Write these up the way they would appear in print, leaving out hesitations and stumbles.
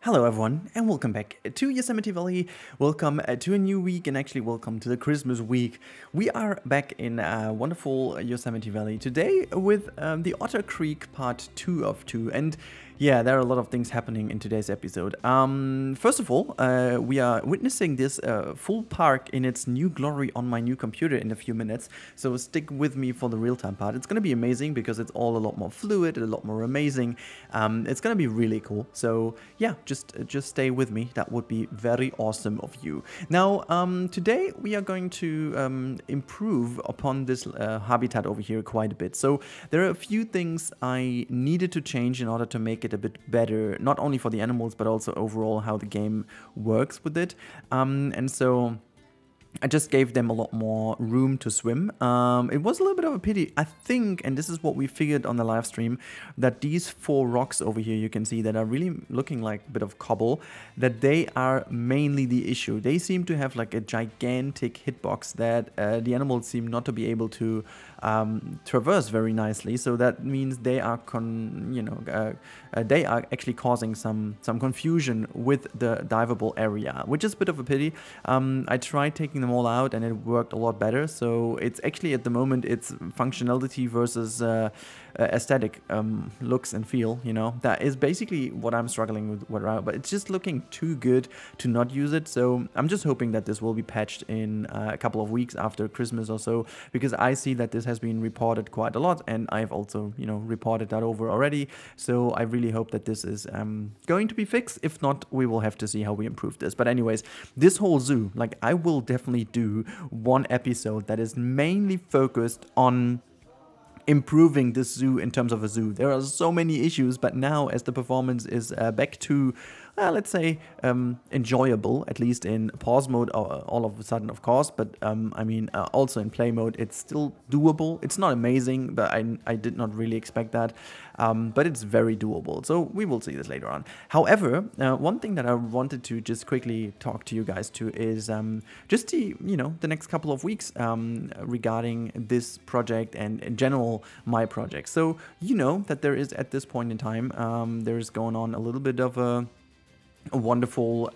Hello everyone and welcome back to Yosemite Valley. Welcome to a new week and actually welcome to the Christmas week. We are back in wonderful Yosemite Valley today with the Otter Creek part 2 of 2, and yeah, there are a lot of things happening in today's episode. First of all, we are witnessing this full park in its new glory on my new computer in a few minutes, so stick with me for the real-time part. It's going to be amazing because it's all a lot more fluid, a lot more amazing. It's going to be really cool, so yeah, just stay with me. That would be very awesome of you. Now, today we are going to improve upon this habitat over here quite a bit. So there are a few things I needed to change in order to make it a bit better, not only for the animals, but also overall how the game works with it. And so I just gave them a lot more room to swim. It was a little bit of a pity, I think, and this is what we figured on the live stream, that these 4 rocks over here you can see that are really looking like a bit of cobble, that they are mainly the issue. They seem to have like a gigantic hitbox that the animals seem not to be able to traverse very nicely. So that means they are they are actually causing some confusion with the diveable area, which is a bit of a pity. I tried taking them all out and it worked a lot better. So it's actually at the moment it's functionality versus aesthetic looks and feel, you know. That is basically what I'm struggling with right now, but it's just looking too good to not use it. So I'm just hoping that this will be patched in a couple of weeks after Christmas or so, because I see that this has been reported quite a lot, and I've also, you know, reported that over already. So I really hope that this is going to be fixed. If not, we will have to see how we improve this. But anyways, this whole zoo, like, I will definitely do one episode that is mainly focused on improving this zoo in terms of a zoo. There are so many issues, but now as the performance is back to, let's say, enjoyable, at least in pause mode all of a sudden, of course, but I mean, also in play mode, it's still doable. It's not amazing, but I did not really expect that, but it's very doable. So we will see this later on. However, one thing that I wanted to just quickly talk to you guys to is just the, you know, the next couple of weeks regarding this project and in general my project. So you know that there is at this point in time there is going on a little bit of a wonderful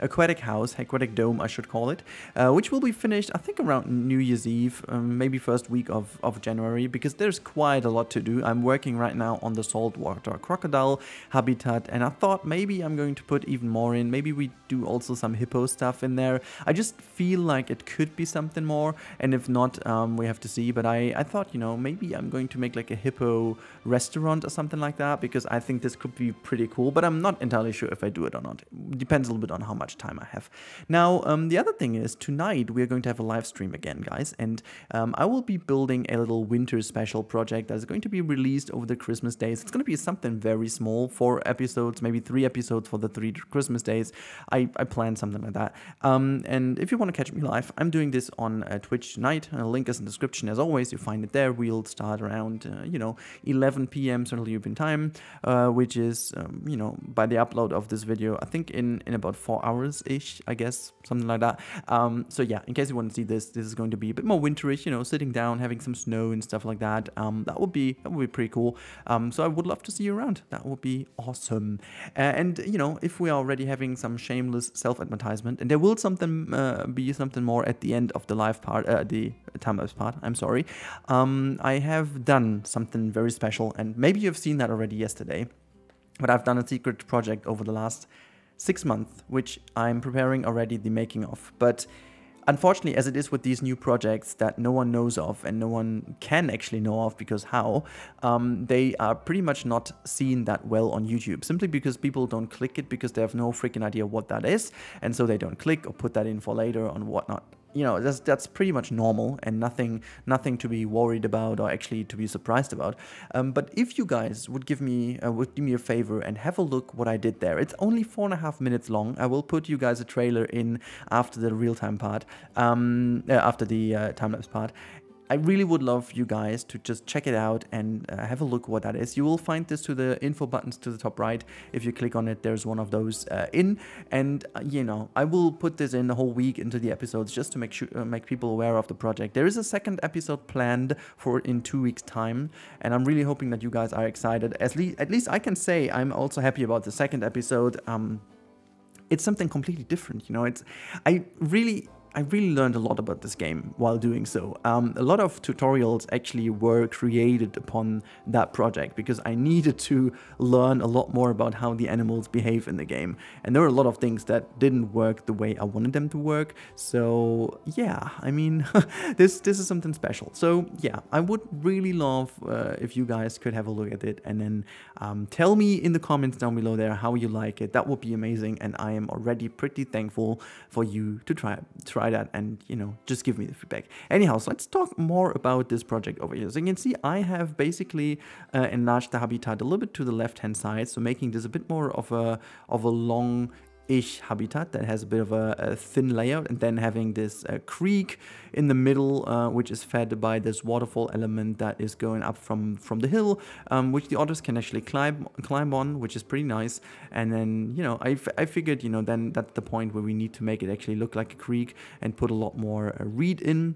aquatic house, aquatic dome I should call it, which will be finished I think around New Year's Eve, maybe first week of January, because there's quite a lot to do. I'm working right now on the saltwater crocodile habitat, and I thought maybe I'm going to put even more in. Maybe we do also some hippo stuff in there. I just feel like it could be something more, and if not, we have to see. But I thought, you know, maybe I'm going to make like a hippo restaurant or something like that, because I think this could be pretty cool, but I'm not entirely sure if I do it or not. Depends a little bit on how much time I have. Now, the other thing is, tonight we are going to have a live stream again, guys, and I will be building a little winter special project that is going to be released over the Christmas days. It's going to be something very small, 4 episodes, maybe 3 episodes for the 3 Christmas days. I plan something like that. And if you want to catch me live, I'm doing this on Twitch tonight. A link is in the description as always. You find it there. We'll start around, 11 p.m. Central European time, which is, by the upload of this video, I think in about 4 hours-ish, I guess, something like that. So yeah, in case you want to see this is going to be a bit more winterish, sitting down, having some snow and stuff like that. That would be pretty cool. So I would love to see you around. That would be awesome. And if we are already having some shameless self-advertisement, and there will be something more at the end of the live part, the time-lapse part, I'm sorry. I have done something very special, and maybe you've seen that already yesterday, but I've done a secret project over the last 6 months, which I'm preparing already the making of. But unfortunately, as it is with these new projects that no one knows of and no one can actually know of, because how, they are pretty much not seen that well on YouTube, simply because people don't click it because they have no freaking idea what that is, and so they don't click or put that in for later or whatnot. That's pretty much normal and nothing to be worried about or actually to be surprised about. But if you guys would do me a favor and have a look what I did there, it's only 4.5 minutes long. I will put you guys a trailer in after the real-time part, after the time-lapse part. I really would love you guys to just check it out and have a look what that is. You will find this to the info buttons to the top right. If you click on it, there's one of those in. And, you know, I will put this in the whole week into the episodes just to make people aware of the project. There is a second episode planned for in 2 weeks' time. And I'm really hoping that you guys are excited. At least I can say I'm also happy about the second episode. It's something completely different, you know. I really learned a lot about this game while doing so. A lot of tutorials actually were created upon that project because I needed to learn a lot more about how the animals behave in the game. And there were a lot of things that didn't work the way I wanted them to work. So yeah, I mean, this is something special. So yeah, I would really love if you guys could have a look at it and then tell me in the comments down below there how you like it. That would be amazing. And I am already pretty thankful for you to try that and, you know, just give me the feedback. Anyhow, so let's talk more about this project over here. So you can see I have basically enlarged the habitat a little bit to the left hand side, so making this a bit more of a long-ish habitat that has a bit of a thin layout, and then having this creek in the middle, which is fed by this waterfall element that is going up from the hill, which the otters can actually climb on, which is pretty nice. And then, you know, I figured, you know, then that's the point where we need to make it actually look like a creek and put a lot more reed in.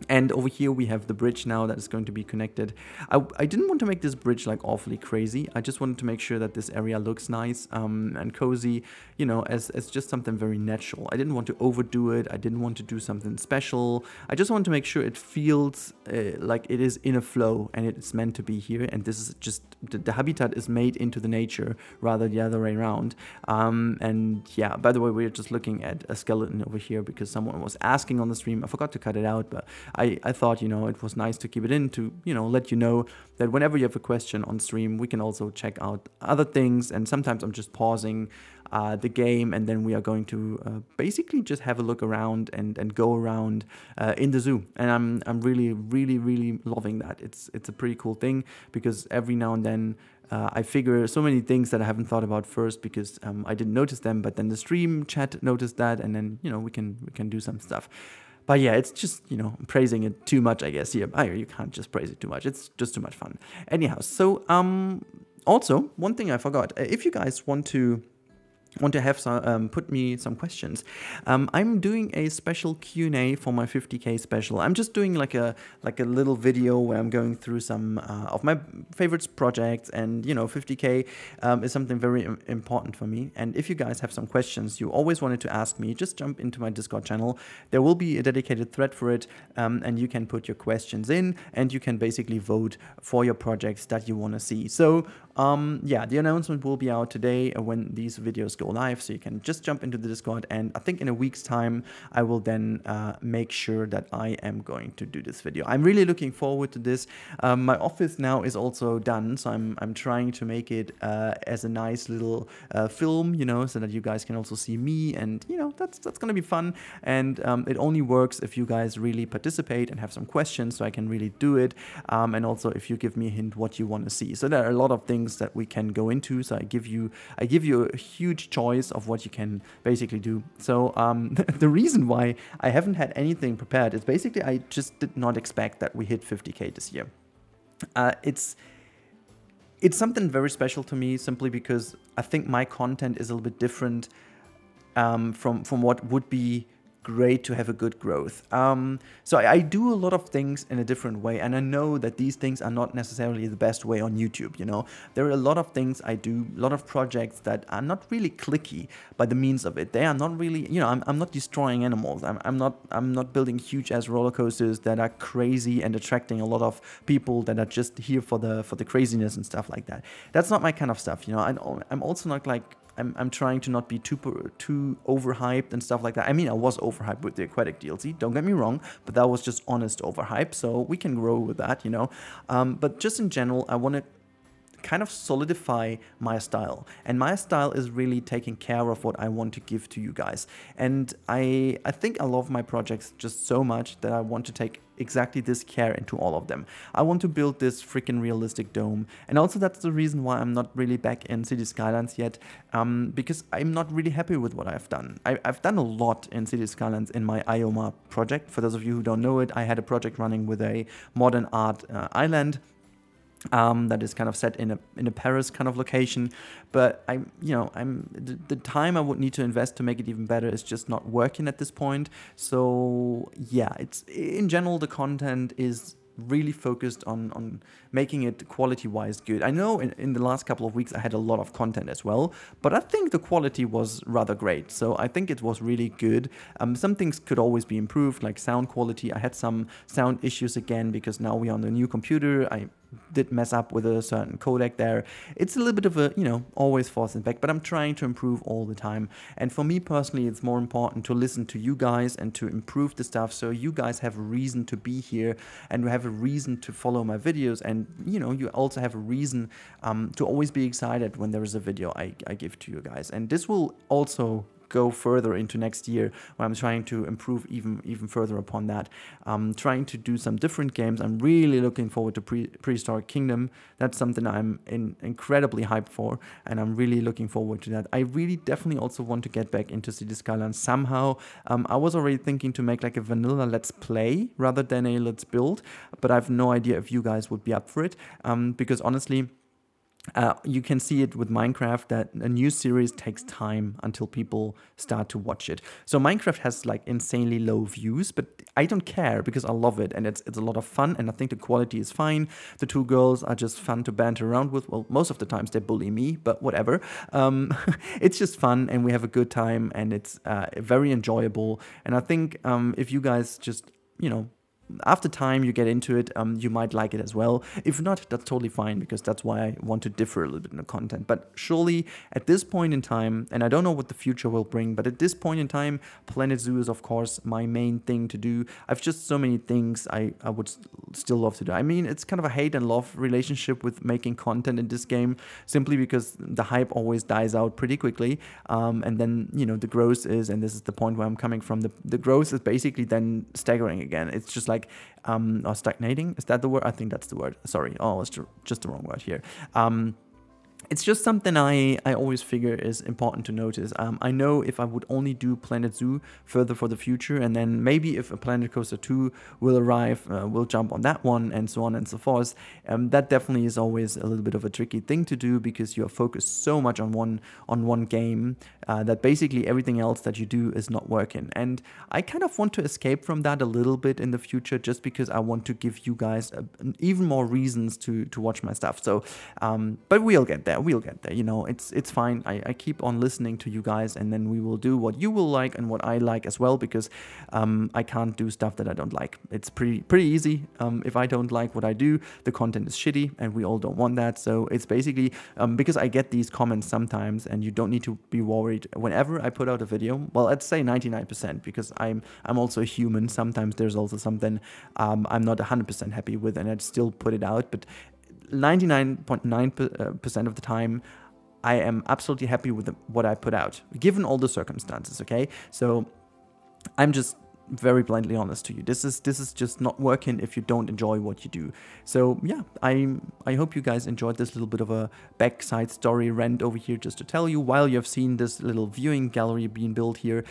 And over here we have the bridge now that is going to be connected. I didn't want to make this bridge like awfully crazy. I just wanted to make sure that this area looks nice and cozy, you know, as just something very natural. I didn't want to overdo it. I didn't want to do something special. I just want to make sure it feels like it is in a flow and it's meant to be here. And this is just, the habitat is made into the nature rather the other way around. And yeah, by the way, we're just looking at a skeleton over here because someone was asking on the stream. I forgot to cut it out, but I thought, you know, it was nice to keep it in to, you know, let you know that whenever you have a question on stream, we can also check out other things. And sometimes I'm just pausing the game and then we are going to basically just have a look around and go around in the zoo. And I'm really loving that. It's a pretty cool thing because every now and then I figure so many things that I haven't thought about first because I didn't notice them, but then the stream chat noticed that, and then, you know, we can do some stuff. But yeah, it's just, you know, praising it too much, I guess. Yeah, you can't just praise it too much. It's just too much fun. Anyhow, so also one thing I forgot. If you guys want to have some, put me some questions. I'm doing a special Q&A for my 50K special. I'm just doing like a little video where I'm going through some of my favorites projects, and you know, 50K is something very important for me. And if you guys have some questions you always wanted to ask me, just jump into my Discord channel. There will be a dedicated thread for it, and you can put your questions in, and you can basically vote for your projects that you want to see. So yeah, the announcement will be out today when these videos go live, so you can just jump into the Discord, and I think in a week's time I will then make sure that I am going to do this video. I'm really looking forward to this. My office now is also done, so I'm trying to make it as a nice little film, you know, so that you guys can also see me, and you know, that's gonna be fun. And it only works if you guys really participate and have some questions, so I can really do it. And also if you give me a hint what you want to see. So there are a lot of things that we can go into, so I give you a huge choice of what you can basically do. So the reason why I haven't had anything prepared is basically I just did not expect that we hit 50K this year. It's something very special to me, simply because I think my content is a little bit different from what would be great to have a good growth. So I do a lot of things in a different way, and I know that these things are not necessarily the best way on YouTube, you know. There are a lot of things I do, a lot of projects that are not really clicky by the means of it. They are not really, you know, I'm not destroying animals. I'm not building huge ass roller coasters that are crazy and attracting a lot of people that are just here for the craziness and stuff like that. That's not my kind of stuff, you know. I'm also not like, I'm trying to not be too overhyped and stuff like that. I mean, I was overhyped with the Aquatic DLC, don't get me wrong, but that was just honest overhype, so we can grow with that, you know. But just in general, I want to kind of solidify my style. And my style is really taking care of what I want to give to you guys. And I think I love my projects just so much that I want to take exactly this care into all of them. I want to build this freaking realistic dome. And also that's the reason why I'm not really back in City Skylines yet, because I'm not really happy with what I've done. I've done a lot in City Skylines in my IOMA project. For those of you who don't know it, I had a project running with a modern art island that is kind of set in a Paris kind of location, but the time I would need to invest to make it even better is just not working at this point. So yeah, it's in general the content is really focused on making it quality-wise good. I know in the last couple of weeks I had a lot of content as well, but I think the quality was rather great. So I think it was really good. Some things could always be improved, like sound quality. I had some sound issues again because now we're on the new computer. I did mess up with a certain codec there. It's a little bit of a, always force and back, but I'm trying to improve all the time. And for me personally, it's more important to listen to you guys and to improve the stuff so you guys have a reason to be here and have a reason to follow my videos. And, you also have a reason to always be excited when there is a video I give to you guys. And this will also go further into next year, where I'm trying to improve even further upon that. Trying to do some different games. I'm really looking forward to Prehistoric Kingdom. That's something I'm incredibly hyped for, and I'm really looking forward to that. I really definitely also want to get back into City Skylines somehow. I was already thinking to make like a vanilla let's play rather than a let's build, but I have no idea if you guys would be up for it, because honestly, you can see it with Minecraft that a new series takes time until people start to watch it. So Minecraft has like insanely low views, but I don't care because I love it and it's a lot of fun, and I think the quality is fine. The two girls are just fun to banter around with. Well, most of the times they bully me, but whatever. It's just fun and we have a good time, and it's very enjoyable. And I think if you guys just, after time you get into it, you might like it as well. If not, that's totally fine, because that's why I want to differ a little bit in the content. But surely at this point in time, and I don't know what the future will bring, but at this point in time, Planet Zoo is of course my main thing to do. I've just so many things I would still love to do. I mean, it's kind of a hate and love relationship with making content in this game, simply because the hype always dies out pretty quickly. And then, the growth is, and this is the point where I'm coming from, the growth is basically then staggering again. It's just like or stagnating, is that the word? I think that's the word. Sorry, it's just the wrong word here. It's just something I always figure is important to notice. I know if I would only do Planet Zoo further for the future, and then maybe if a Planet Coaster 2 will arrive, we'll jump on that one, and so on and so forth. That definitely is always a little bit of a tricky thing to do, because you're focused so much on one game that basically everything else that you do is not working. And I kind of want to escape from that a little bit in the future, just because I want to give you guys even more reasons to watch my stuff. So, but we'll get there. We'll get there. It's fine. I keep on listening to you guys, and then we will do what you will like and what I like as well, because I can't do stuff that I don't like. It's pretty easy. If I don't like what I do, the content is shitty, and we all don't want that. So it's basically because I get these comments sometimes, and you don't need to be worried whenever I put out a video. Well, I'd say 99%, because I'm also a human. Sometimes there's also something I'm not 100% happy with, and I'd still put it out, but 99.9% of the time, I am absolutely happy with what I put out, given all the circumstances, okay? So I'm just very bluntly honest to you. This is just not working if you don't enjoy what you do. So yeah, I hope you guys enjoyed this little bit of a backside story rant over here, just to tell you while you have seen this little viewing gallery being built here,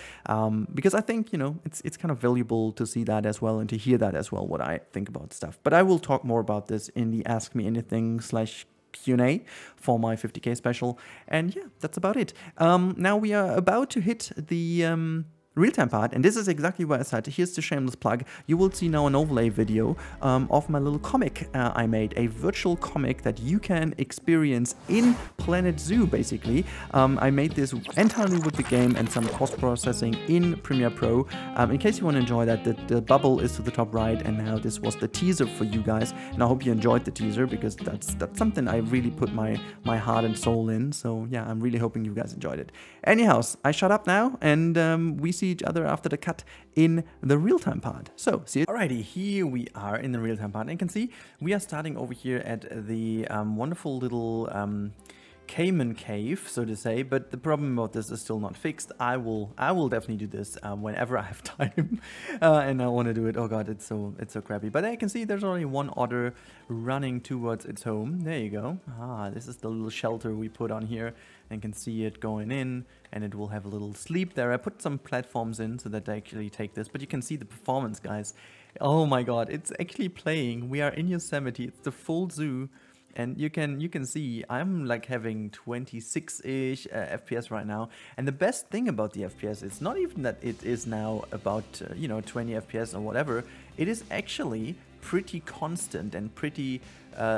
because I think it's kind of valuable to see that as well, and to hear that as well, what I think about stuff. But I will talk more about this in the Ask Me Anything / Q&A for my 50k special. And yeah, that's about it. Now we are about to hit the real-time part, and this is exactly where I said, here's the shameless plug. You will see now an overlay video of my little comic I made, a virtual comic that you can experience in Planet Zoo, basically. I made this entirely with the game and some post-processing in Premiere Pro. In case you want to enjoy that, the bubble is to the top right, and now this was the teaser for you guys, and I hope you enjoyed the teaser, because that's something I really put my heart and soul in. So yeah, I'm really hoping you guys enjoyed it. Anyhow, I shut up now, and we see see each other after the cut in the real-time part. So, see you. Alrighty, here we are in the real-time part. And you can see we are starting over here at the wonderful little Cayman cave, so to say, but the problem about this is still not fixed. I will definitely do this whenever I have time, and I want to do it. Oh god, it's so crappy. But I can see there's only one otter running towards its home. There you go. This is the little shelter we put on here, and can see it going in, and it will have a little sleep there. I put some platforms in so that they actually take this, but you can see the performance, guys. Oh my god, it's actually playing. We are in Yosemite. It's the full zoo. And you can see I'm like having 26-ish FPS right now. And the best thing about the FPS is not even that it is now about, 20 FPS or whatever. It is actually pretty constant and pretty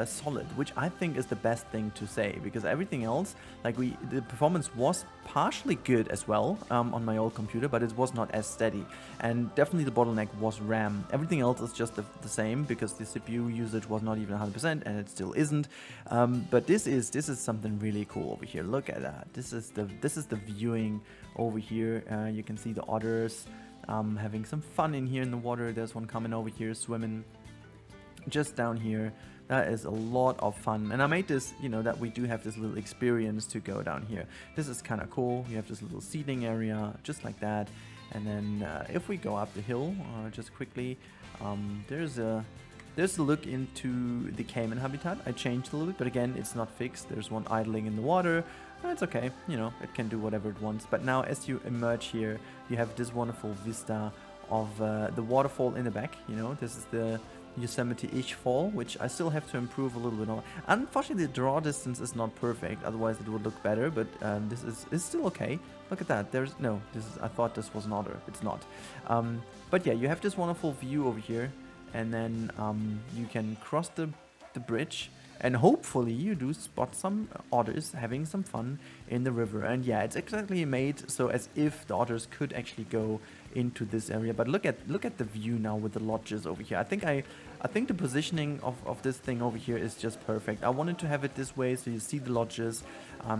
solid, which I think is the best thing to say, because everything else, like the performance was partially good as well on my old computer, but it was not as steady, and definitely the bottleneck was RAM. Everything else is just the same, because the CPU usage was not even 100%, and it still isn't. But this is something really cool over here. Look at that. This is the viewing over here. You can see the otters having some fun in here in the water. There's one coming over here swimming just down here. That is a lot of fun, and I made this, that we do have this little experience to go down here. This is kind of cool. You have this little seating area just like that, and then if we go up the hill just quickly, there's a look into the caiman habitat. I changed a little bit, but again, it's not fixed. There's one idling in the water. It's okay, it can do whatever it wants. But now as you emerge here, you have this wonderful vista of the waterfall in the back. This is the Yosemite-ish fall, which I still have to improve a little bit on. Unfortunately, the draw distance is not perfect, otherwise it would look better, but this is still okay. Look at that. I thought this was an otter. It's not. But yeah, you have this wonderful view over here, and then you can cross the bridge, and hopefully you do spot some otters having some fun in the river. And yeah, it's exactly made so as if the otters could actually go into this area. But look at the view now with the lodges over here. I think the positioning of this thing over here is just perfect. I wanted to have it this way, so you see the lodges,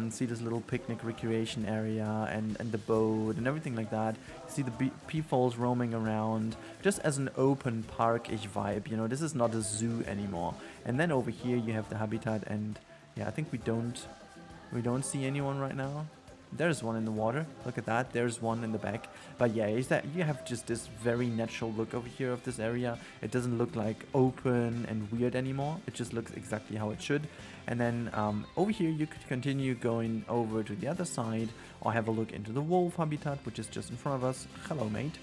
see this little picnic recreation area, and the boat and everything like that. You see the peepholes roaming around, just as an open park-ish vibe. This is not a zoo anymore. And then over here you have the habitat, and yeah, I think we don't see anyone right now. There's one in the water. Look at that. There's one in the back. But yeah, is that you have just this very natural look over here of this area. It doesn't look like open and weird anymore. It just looks exactly how it should. And then over here you could continue going over to the other side, or have a look into the wolf habitat, which is just in front of us. Hello, mate.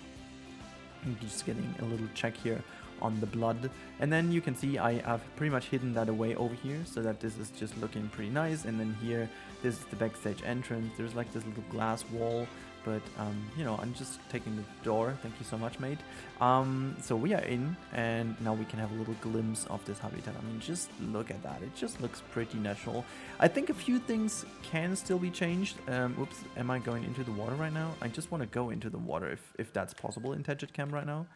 I'm just getting a little check here on the blood, and then you can see I've pretty much hidden that away over here, so that this is just looking pretty nice. And then here, this is the backstage entrance. There's like this little glass wall, but I'm just taking the door. Thank you so much, mate. So we are in, and now we can have a little glimpse of this habitat. I mean, just look at that. It just looks pretty natural. I think a few things can still be changed. Oops, am I going into the water right now? I just want to go into the water if that's possible in Tangent Cam right now.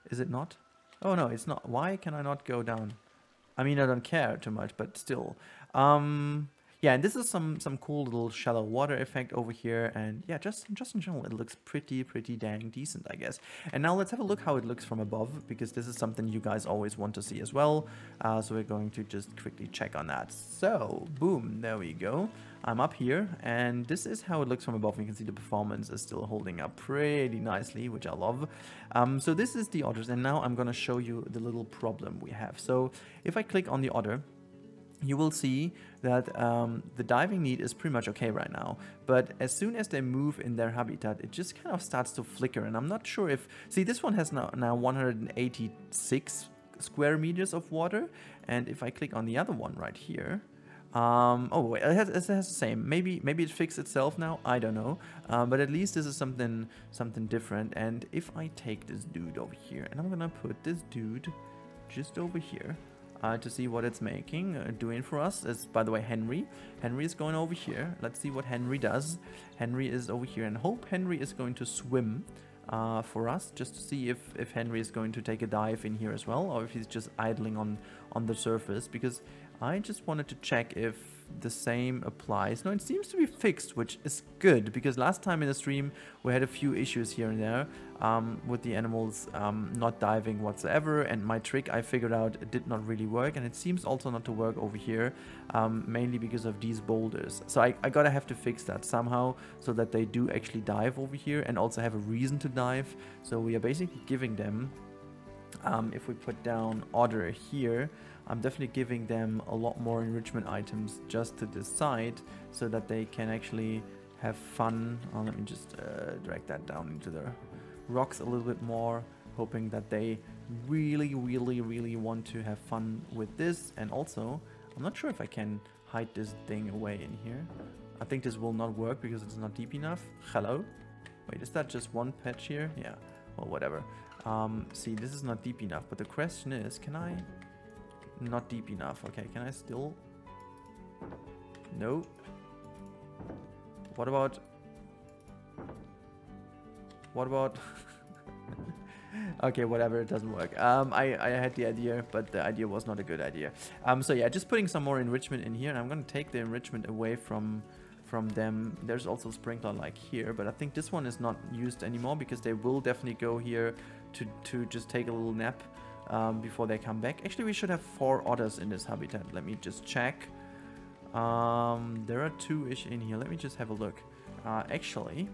Is it not? Oh no, it's not. Why can I not go down? I mean, I don't care too much, but still. Yeah, and this is some cool little shallow water effect over here, and yeah, just in general, it looks pretty dang decent, I guess. And now let's have a look how it looks from above, because this is something you guys always want to see as well. So we're going to just quickly check on that. So, boom, there we go. I'm up here, and this is how it looks from above. You can see the performance is still holding up pretty nicely, which I love. So this is the otters, and now I'm going to show you the little problem we have. So if I click on the otter, you will see that the diving need is pretty much okay right now. But as soon as they move in their habitat, it just kind of starts to flicker. And I'm not sure if... See, this one has now 186 square meters of water. And if I click on the other one right here... oh wait, it has the same. Maybe it fixed itself now. I don't know. But at least this is something different. And if I take this dude over here, and I'm gonna put this dude just over here to see what it's doing for us. Is, by the way, Henry. Henry is going over here. Let's see what Henry does. Henry is over here, and hope Henry is going to swim for us, just to see if Henry is going to take a dive in here as well, or if he's just idling on the surface, because I just wanted to check if the same applies. No, it seems to be fixed, which is good, because last time in the stream we had a few issues here and there with the animals not diving whatsoever, and my trick I figured out it did not really work, and it seems also not to work over here, mainly because of these boulders. So I gotta have to fix that somehow so that they do actually dive over here and also have a reason to dive. So we are basically giving them, if we put down Otter here, I'm definitely giving them a lot more enrichment items just to this side so that they can actually have fun. Let me just drag that down into the rocks a little bit more, hoping that they really want to have fun with this. And also, I'm not sure if I can hide this thing away in here. I think this will not work because it's not deep enough. Hello? Wait, is that just one patch here? Yeah, well, whatever. See, this is not deep enough, but the question is, can I... Not deep enough. Okay, can I still... No. What about... Okay, whatever, it doesn't work. I had the idea, but the idea was not a good idea. So yeah, just putting some more enrichment in here, and I'm gonna take the enrichment away from them. There's also a sprinkler like here, but I think this one is not used anymore because they will definitely go here to just take a little nap before they come back. Actually, we should have 4 otters in this habitat. Let me just check. There are 2-ish in here. Let me just have a look. Actually,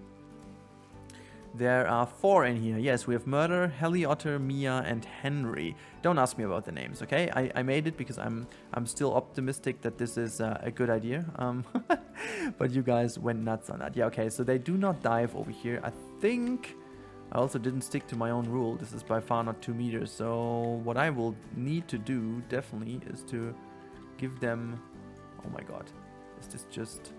there are 4 in here. Yes, we have Murder, Heli Otter, Mia, and Henry. Don't ask me about the names, okay? I made it because I'm still optimistic that this is a good idea. But you guys went nuts on that. Yeah, okay, so they do not dive over here. I think I also didn't stick to my own rule. This is by far not 2 meters. So what I will need to do definitely is to give them... Oh my god. Is this just...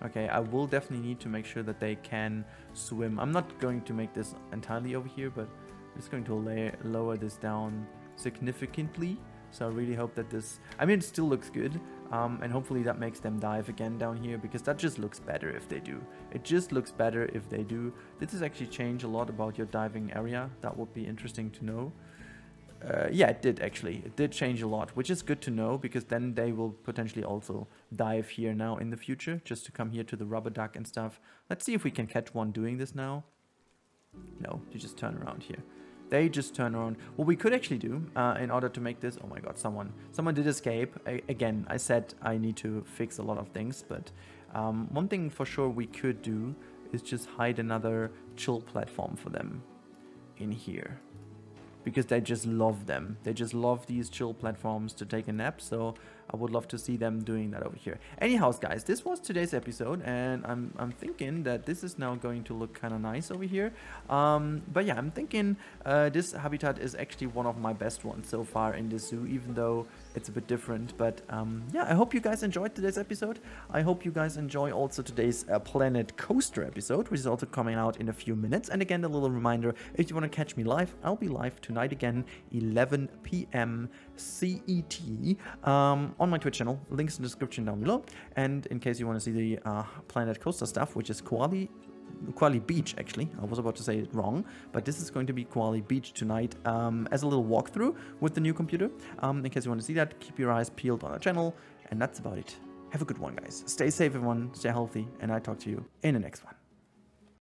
Okay, I will definitely need to make sure that they can swim. I'm not going to make this entirely over here, but I'm just going to lower this down significantly. So I really hope that this... I mean, it still looks good. And hopefully that makes them dive again down here, because that just looks better if they do. It just looks better if they do. This has actually changed a lot about your diving area. That would be interesting to know. Yeah, it did actually. It did change a lot, which is good to know, because then they will potentially also dive here now in the future, just to come here to the rubber duck and stuff. Let's see if we can catch one doing this now. No, you just turn around here. They just turn around. What we could actually do in order to make this... Oh my god, someone did escape. Again, I said I need to fix a lot of things, but one thing for sure we could do is just hide another chill platform for them in here. Because they just love them. They just love these chill platforms to take a nap, so I would love to see them doing that over here. Anyhow, guys, this was today's episode, and I'm thinking that this is now going to look kind of nice over here. But yeah, I'm thinking this habitat is actually one of my best ones so far in this zoo, even though it's a bit different. But yeah, I hope you guys enjoyed today's episode. I hope you guys enjoy also today's Planet Coaster episode, which is also coming out in a few minutes. And again, a little reminder, if you want to catch me live, I'll be live tonight again, 11 p.m. CET on my Twitch channel. Links in the description down below. And in case you want to see the Planet Coaster stuff, which is Koali Beach, actually. I was about to say it wrong, but this is going to be Koali Beach tonight as a little walkthrough with the new computer. In case you want to see that, keep your eyes peeled on our channel. And that's about it. Have a good one, guys. Stay safe, everyone. Stay healthy. And I talk to you in the next one.